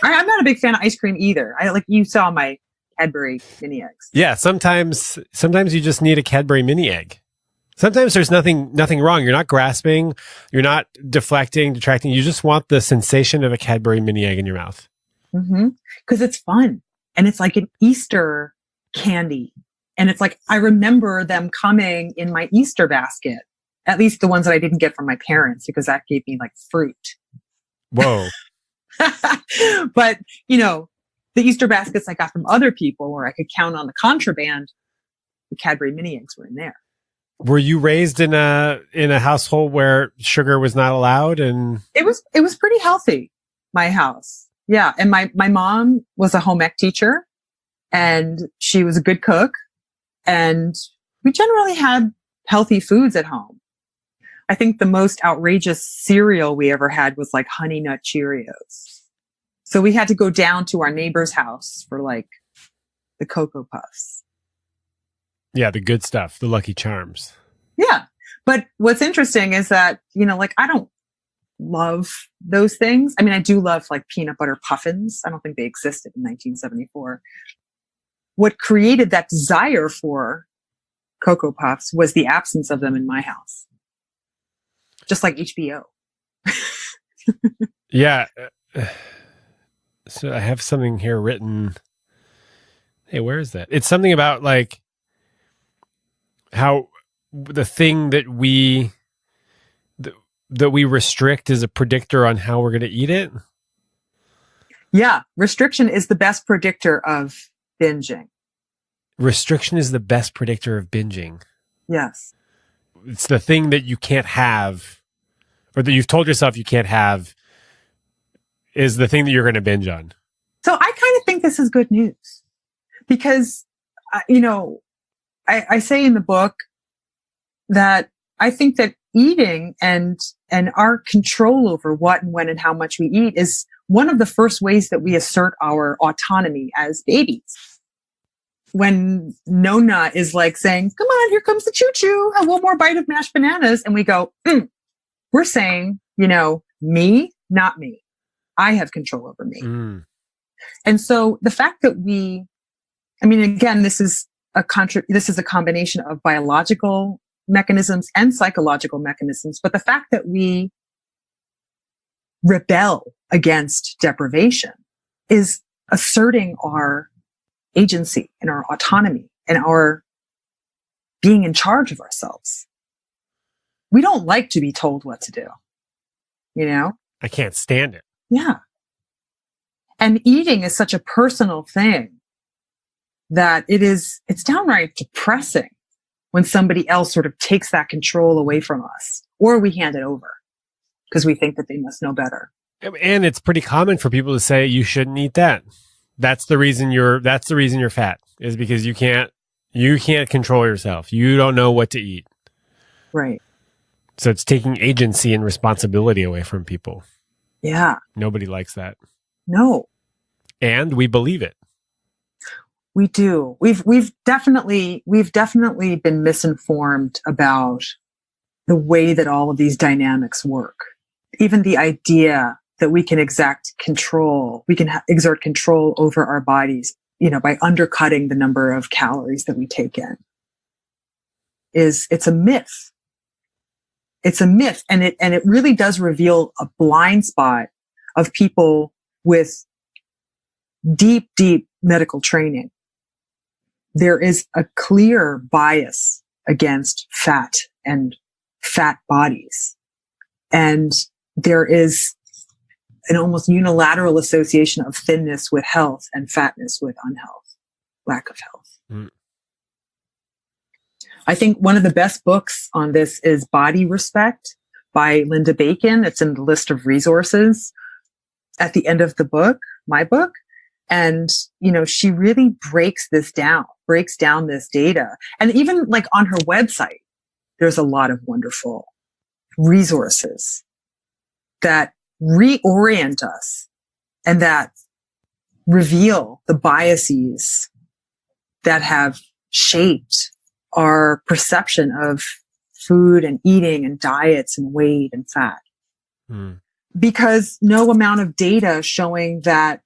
I'm not a big fan of ice cream either. You saw my Cadbury mini eggs. Yeah, sometimes you just need a Cadbury mini egg. Sometimes there's nothing wrong. You're not grasping, you're not deflecting, detracting. You just want the sensation of a Cadbury mini egg in your mouth. Mm-hmm. Because it's fun. And it's like an Easter candy. And it's like, I remember them coming in my Easter basket, at least the ones that I didn't get from my parents, because that gave me like fruit. Whoa. But, the Easter baskets I got from other people where I could count on the contraband, the Cadbury mini eggs were in there. Were you raised in a household where sugar was not allowed? And it was pretty healthy, my house. Yeah. And my mom was a home ec teacher and she was a good cook, and we generally had healthy foods at home. I think the most outrageous cereal we ever had was like Honey Nut Cheerios. So we had to go down to our neighbor's house for like the Cocoa Puffs. Yeah, the good stuff, the Lucky Charms. Yeah. But what's interesting is that, I don't love those things. I mean, I do love like peanut butter puffins. I don't think they existed in 1974. What created that desire for Cocoa Puffs was the absence of them in my house. Just like HBO. Yeah. So I have something here written. Hey, where is that? It's something about like how the thing that we restrict is a predictor on how we're going to eat it. Yeah. Restriction is the best predictor of binging. Restriction is the best predictor of binging. Yes. It's the thing that you can't have, or that you've told yourself you can't have, is the thing that you're going to binge on. So I kind of think this is good news because, I say in the book that I think that eating and our control over what and when and how much we eat is one of the first ways that we assert our autonomy as babies. When Nona is like saying, come on, here comes the choo-choo, have one more bite of mashed bananas. And we go, we're saying, me, not me. I have control over me. Mm. And so the fact that again, this is a combination of biological mechanisms and psychological mechanisms. But the fact that we rebel against deprivation is asserting our agency and our autonomy and our being in charge of ourselves. We don't like to be told what to do. I can't stand it. Yeah. And eating is such a personal thing that it's downright depressing when somebody else sort of takes that control away from us, or we hand it over because we think that they must know better. And it's pretty common for people to say you shouldn't eat that. That's the reason you're fat, is because you can't control yourself. You don't know what to eat. Right. So it's taking agency and responsibility away from people. Yeah. Nobody likes that. No. And we believe it. We do. We've definitely been misinformed about the way that all of these dynamics work. Even the idea that we can exert control over our bodies, by undercutting the number of calories that we take in. It's a myth. It's a myth. And it really does reveal a blind spot of people with deep, deep medical training. There is a clear bias against fat and fat bodies. And there is an almost unilateral association of thinness with health and fatness with unhealth, lack of health. Mm. I think one of the best books on this is Body Respect by Linda Bacon. It's in the list of resources at the end of the book, my book. And, she really breaks down this data. And even like on her website, there's a lot of wonderful resources that reorient us and that reveal the biases that have shaped our perception of food and eating and diets and weight and fat. Because no amount of data showing that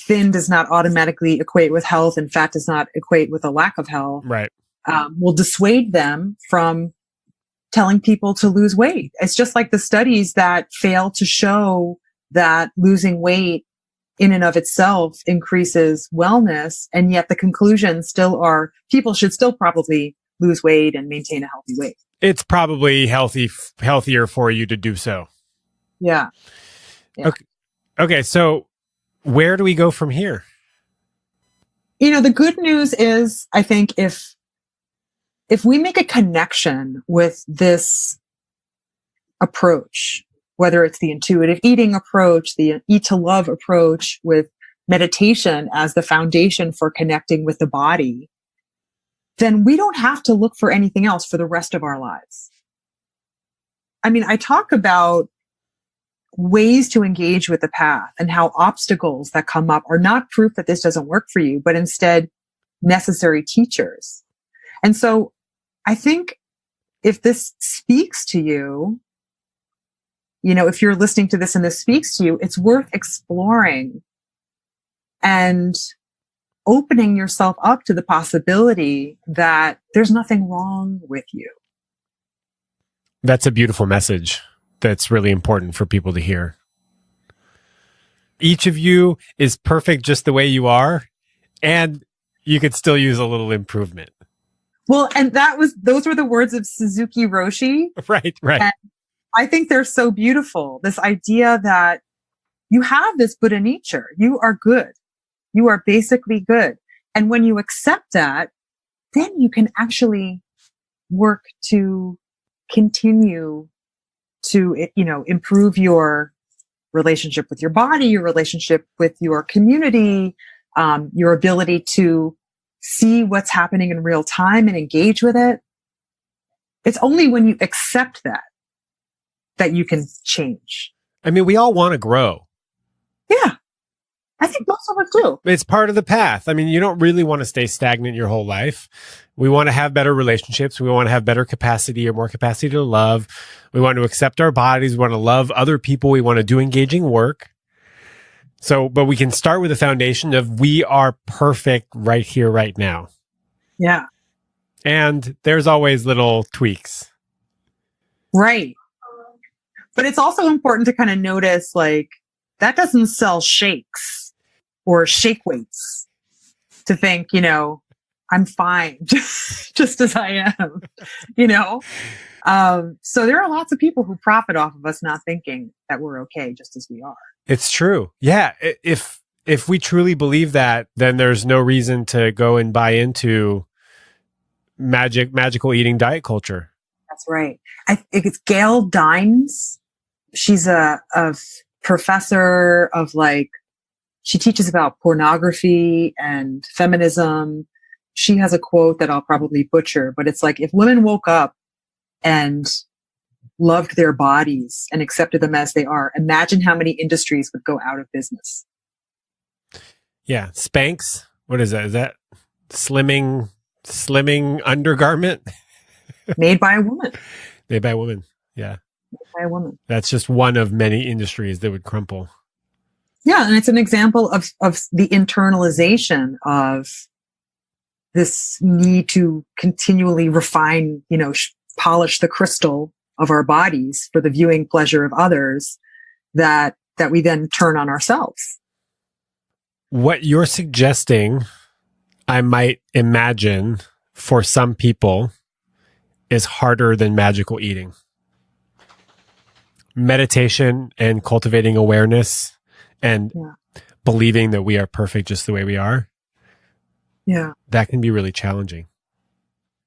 thin does not automatically equate with health and fat does not equate with a lack of health, right, will dissuade them from telling people to lose weight. It's just like the studies that fail to show that losing weight in and of itself increases wellness. And yet the conclusions still are people should still probably lose weight and maintain a healthy weight. It's probably healthier for you to do so. Yeah. Okay. So where do we go from here? The good news is, I think if we make a connection with this approach, whether it's the intuitive eating approach, the eat to love approach with meditation as the foundation for connecting with the body, then we don't have to look for anything else for the rest of our lives. I mean, I talk about ways to engage with the path and how obstacles that come up are not proof that this doesn't work for you, but instead necessary teachers. And so I think if this speaks to you, if you're listening to this and this speaks to you, it's worth exploring and opening yourself up to the possibility that there's nothing wrong with you. That's a beautiful message that's really important for people to hear. Each of you is perfect just the way you are, and you could still use a little improvement. Well, and those were the words of Suzuki Roshi. Right. And I think they're so beautiful. This idea that you have this Buddha nature. You are good. You are basically good. And when you accept that, then you can actually work to continue to, improve your relationship with your body, your relationship with your community, your ability to see what's happening in real time and engage with it. It's only when you accept that you can change. I mean, we all want to grow. Yeah. I think most of us do. It's part of the path. I mean, you don't really want to stay stagnant your whole life. We want to have better relationships. We want to have better capacity or more capacity to love. We want to accept our bodies. We want to love other people. We want to do engaging work. But we can start with the foundation of we are perfect right here, right now. Yeah. And there's always little tweaks. Right. But it's also important to kind of notice, like, that doesn't sell shakes or shake weights to think, I'm fine just as I am, So there are lots of people who profit off of us not thinking that we're okay just as we are. It's true. Yeah. If we truly believe that, then there's no reason to go and buy into magical eating diet culture. That's right. I think it's Gail Dines. She's a professor of she teaches about pornography and feminism. She has a quote that I'll probably butcher, but it's like, if women woke up and loved their bodies and accepted them as they are, imagine how many industries would go out of business. Yeah. Spanx. What is that? Is that slimming undergarment? Made by a woman. Made by a woman. Yeah. Made by a woman. That's just one of many industries that would crumple. Yeah. And it's an example of the internalization of this need to continually refine, polish the crystal of our bodies for the viewing pleasure of others that we then turn on ourselves. What you're suggesting, I might imagine, for some people, is harder than magical eating. Meditation and cultivating awareness and believing that we are perfect just the way we are. Yeah. That can be really challenging.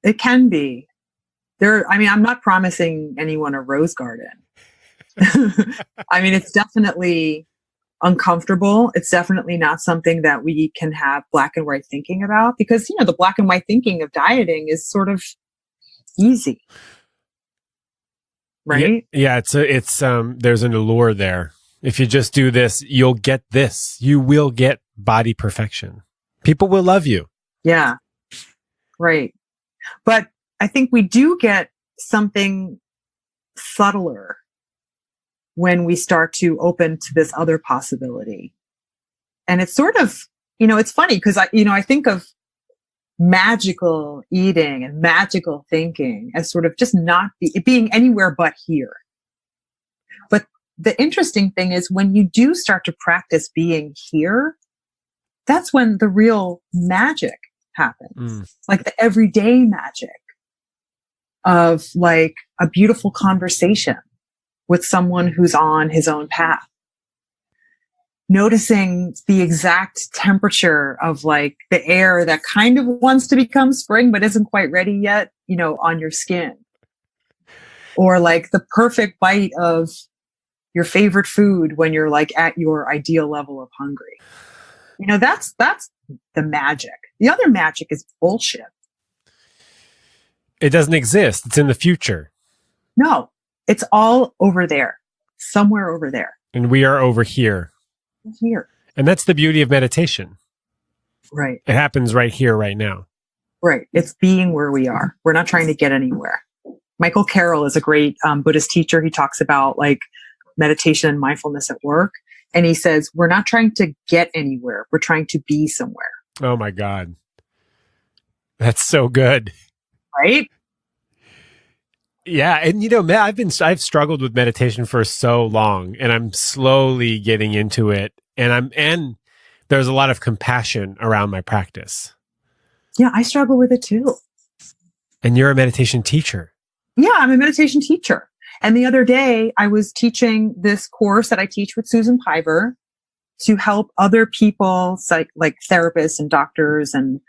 It can be. I'm not promising anyone a rose garden. I mean, it's definitely uncomfortable. It's definitely not something that we can have black and white thinking about, because, the black and white thinking of dieting is sort of easy. Right? Yeah, it's there's an allure there. If you just do this, you'll get this. You will get body perfection. People will love you. Yeah. Right. But I think we do get something subtler when we start to open to this other possibility. And it's sort of, it's funny because I think of magical eating and magical thinking as sort of just not being anywhere but here. But the interesting thing is when you do start to practice being here, that's when the real magic happens. Like the everyday magic of like a beautiful conversation with someone who's on his own path. Noticing the exact temperature of like the air that kind of wants to become spring, but isn't quite ready yet, on your skin. Or like the perfect bite of your favorite food when you're like at your ideal level of hungry. That's the magic. The other magic is bullshit. It doesn't exist. It's in the future. No, it's all over there, somewhere over there. And we are over here. Here. And that's the beauty of meditation. Right. It happens right here, right now. Right. It's being where we are. We're not trying to get anywhere. Michael Carroll is a great Buddhist teacher. He talks about like meditation and mindfulness at work. And he says, we're not trying to get anywhere. We're trying to be somewhere. Oh my God. That's so good. Right? Yeah. And I've struggled with meditation for so long, and I'm slowly getting into it. And there's a lot of compassion around my practice. Yeah, I struggle with it too. And you're a meditation teacher. Yeah, I'm a meditation teacher. And the other day I was teaching this course that I teach with Susan Piver to help other people, like therapists and doctors and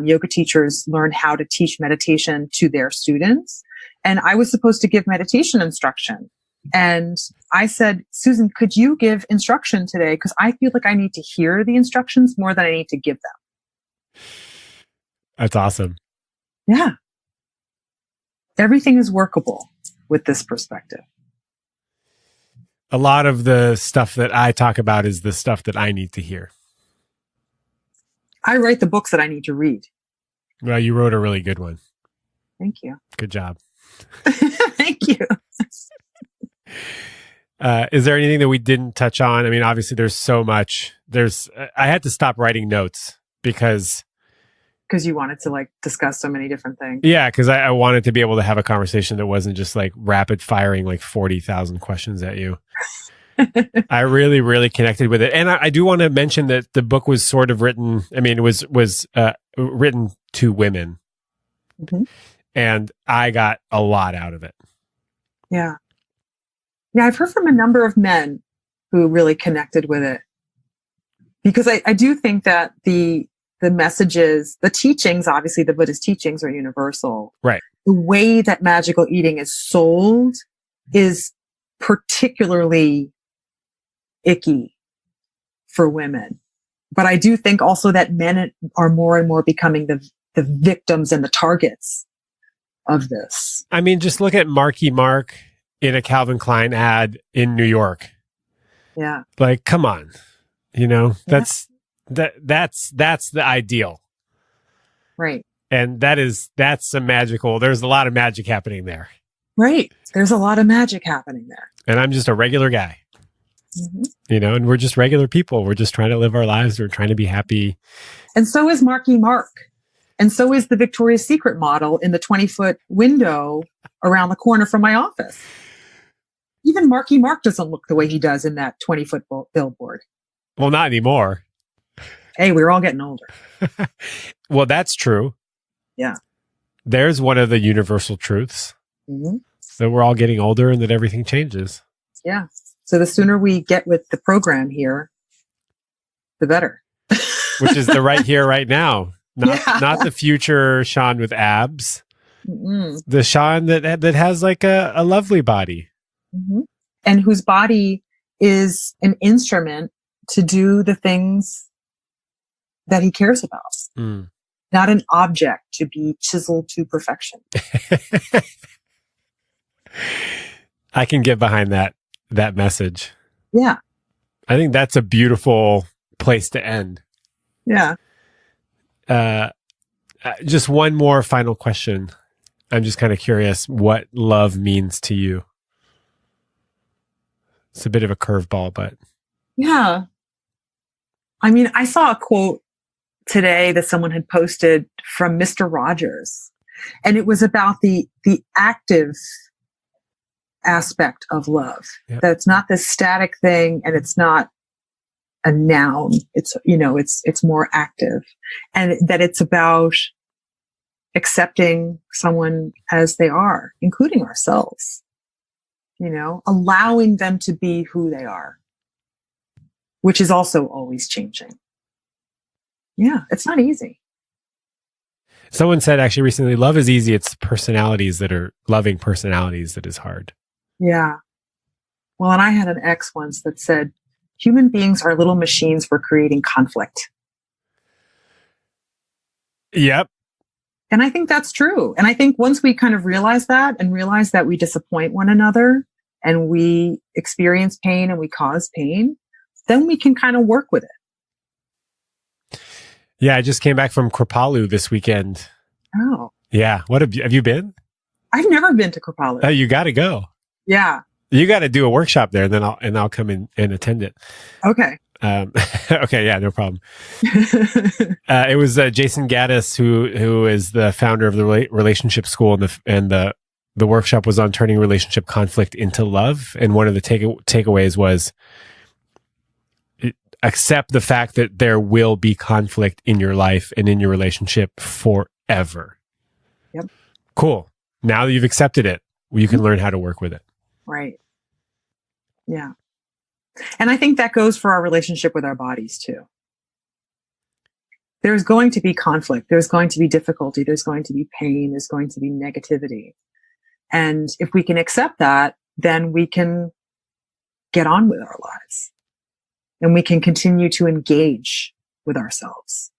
yoga teachers, learn how to teach meditation to their students. And I was supposed to give meditation instruction. And I said, Susan, could you give instruction today? Because I feel like I need to hear the instructions more than I need to give them. That's awesome. Yeah. Everything is workable with this perspective. A lot of the stuff that I talk about is the stuff that I need to hear. I write the books that I need to read. Well, you wrote a really good one. Thank you. Good job. Thank you. Is there anything that we didn't touch on? I mean, obviously there's so much. I had to stop writing notes because you wanted to like discuss so many different things. Yeah, because I wanted to be able to have a conversation that wasn't just like rapid firing like 40,000 questions at you. I really, really connected with it. And I do want to mention that the book was sort of written, it was written to women. Mm-hmm. And I got a lot out of it. Yeah. Yeah, I've heard from a number of men who really connected with it. Because I do think that the messages, the teachings, obviously the Buddhist teachings are universal. Right. The way that magical eating is sold is particularly icky for women. But I do think also that men are more and more becoming the victims and the targets of this. I mean, just look at Marky Mark in a Calvin Klein ad in New York. Yeah. Like, come on. That's the ideal. Right. And that's there's a lot of magic happening there. Right. There's a lot of magic happening there. And I'm just a regular guy. Mm-hmm. And we're just regular people. We're just trying to live our lives. We're trying to be happy. And so is Marky Mark. And so is the Victoria's Secret model in the 20-foot window around the corner from my office. Even Marky Mark doesn't look the way he does in that 20-foot billboard. Well, not anymore. Hey, we're all getting older. Well, that's true. Yeah. There's one of the universal truths. Mm-hmm. That we're all getting older and that everything changes. Yeah. So the sooner we get with the program the better. Which is the right here, right now. Not the future Sean with abs. Mm-mm. The Sean that has like a lovely body. Mm-hmm. And whose body is an instrument to do the things that he cares about. Mm. Not an object to be chiseled to perfection. I can get behind that message. Yeah. I think that's a beautiful place to end. Yeah. Just one more final question. I'm just kind of curious what love means to you. It's a bit of a curveball, but. Yeah. I mean, I saw a quote today that someone had posted from Mr. Rogers, and it was about the active aspect of love. Yep. That's not this static thing, and it's not a noun. It's, it's more active, and that it's about accepting someone as they are, including ourselves, allowing them to be who they are, which is also always changing. Yeah, it's not easy. Someone said actually recently, love is easy. It's loving personalities that is hard. Yeah. Well, and I had an ex once that said, human beings are little machines for creating conflict. Yep. And I think that's true. And I think once we kind of realize that we disappoint one another and we experience pain and we cause pain, then we can kind of work with it. Yeah, I just came back from Kripalu this weekend. Oh. Yeah. What have you been? I've never been to Kripalu. Oh, you got to go. Yeah. You got to do a workshop there, and then I'll come in and attend it. Okay. Okay. Yeah, no problem. It was Jason Gaddis, who is the founder of the relationship school, and the workshop was on turning relationship conflict into love. And one of the takeaways was accept the fact that there will be conflict in your life and in your relationship forever. Yep. Cool. Now that you've accepted it, you can learn how to work with it. Right. Yeah. And I think that goes for our relationship with our bodies too. There's going to be conflict. There's going to be difficulty. There's going to be pain. There's going to be negativity. And if we can accept that, then we can get on with our lives and we can continue to engage with ourselves.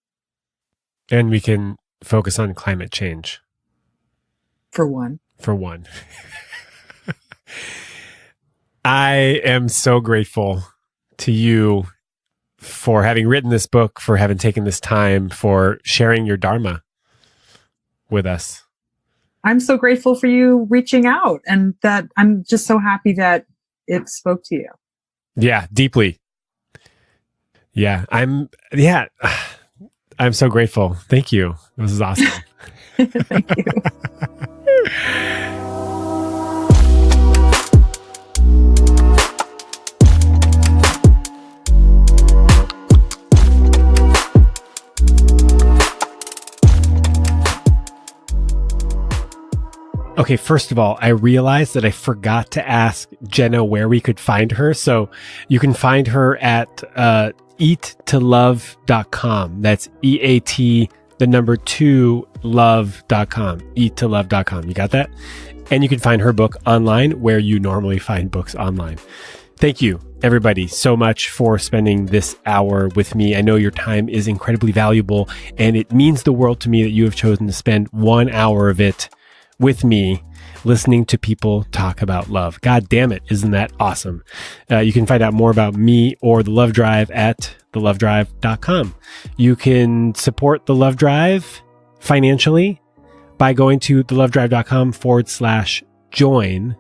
And we can focus on climate change. For one. I am so grateful to you for having written this book, for having taken this time, for sharing your Dharma with us. I'm so grateful for you reaching out, and that I'm just so happy that it spoke to you. Yeah, deeply. Yeah, I'm so grateful. Thank you. This is awesome. Thank you. Okay, first of all, I realized that I forgot to ask Jenna where we could find her. So you can find her at eattolove.com. That's EAT, the number 2, love.com. Eattolove.com. You got that? And you can find her book online where you normally find books online. Thank you, everybody, so much for spending this hour with me. I know your time is incredibly valuable, and it means the world to me that you have chosen to spend 1 hour of it with me listening to people talk about love. God damn it, isn't that awesome? You can find out more about me or The Love Drive at thelovedrive.com. You can support The Love Drive financially by going to thelovedrive.com/join.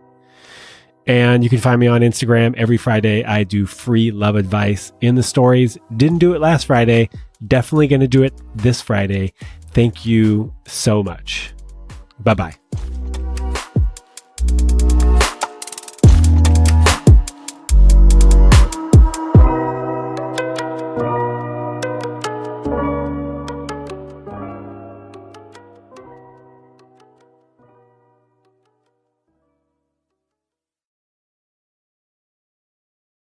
And you can find me on Instagram. Every Friday, I do free love advice in the stories. Didn't do it last Friday. Definitely going to do it this Friday. Thank you so much. Bye-bye.